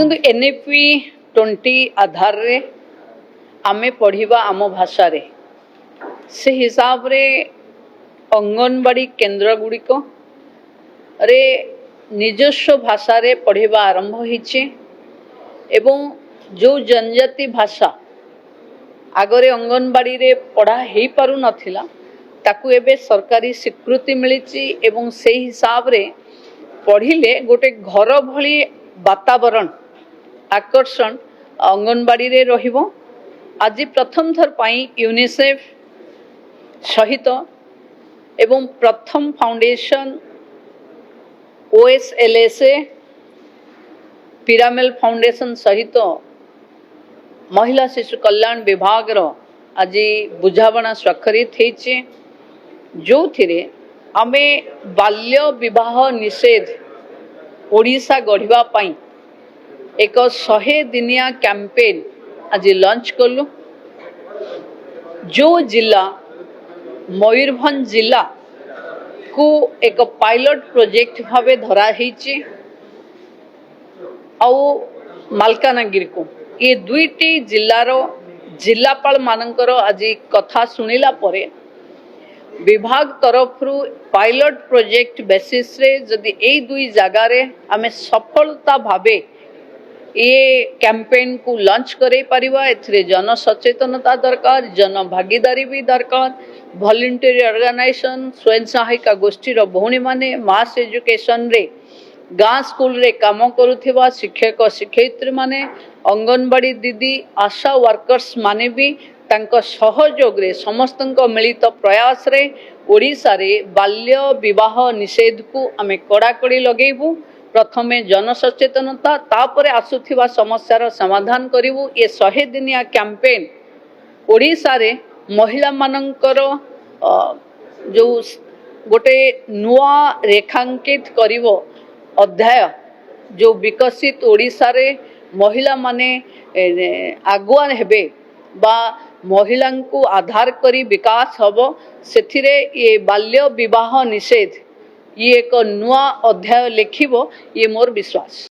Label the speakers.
Speaker 1: NEP 20 आधार रे आमे पढ़िबा आम भाषा रे से हिसाब रे अंगनवाड़ी केन्द्र गुड़िक रे निजस्व भाषा रे पढ़िबा आरंभ होइछे एवं जो जनजाति भाषा आगरे अंगनवाड़ी रे पढ़ा हेई पारु नथिला ताकू एबे सरकारी स्वीकृति मिलिछि एवं से हिसाब रे पढ़िले गोटे घर भली वातावरण आकर्षण अंगनवाड़ी रे रहिबो। आज प्रथम थर पाई यूनिसेफ सहित एवं प्रथम फाउंडेशन OSLSA पिरामेल फाउंडेशन सहित महिला शिशु कल्याण विभाग रो आज बुझावना स्वाक्षरित होइछे जो थिरे आमे बाल्य विवाह निषेध ओडिशा गढ़िबा पाई एक 100 दिनिया कैंपेन आज लॉन्च कलु। जो जिला मयूरभंज जिला को एक पायलट प्रोजेक्ट भावे धरा हिची आउ मालकानगिरी को ये दुईटी जिलार जिलापाल मानकर आज कथा सुनिला परे विभाग तरफ पायलट प्रोजेक्ट बेसिस रे जदि ए दुई जगह रे आमे सफलता भावे ये कैंपेन को लॉन्च करे परिबा एथरे जन सचेतनता दरकार जन भागीदारी भी दरकार वॉलंटरी ऑर्गेनाइजेशन स्वयं सहायिका गोष्ठी रो भौणी माने मास एजुकेशन रे गाँ स्कूल रे काम करुथिबा शिक्षक शिक्षयित्री माने अंगनवाड़ी दीदी आशा वर्कर्स माने भी तांको सहयोग रे समस्तंको मिलित प्रयास रे ओडिसा रे बाल्य विवाह निषेध को आमे कड़ाकड़ी लगेबू। प्रथमे जन सचेतनता तापरे आसुथिबा समस्यार समाधान करिवु। ये 100 दिनिया कैंपेन ओडिसा रे महिला मानकर जो गोटे नुआ रेखांकित करिवो अध्याय जो विकसित ओडिसा रे महिला माने आगुआ हेबे बा महिला को आधार करी विकास हबो सेथिरे ये बाल्य विवाह निषेध ये एक नुआ अध्याय लिखिबो ये मोर विश्वास।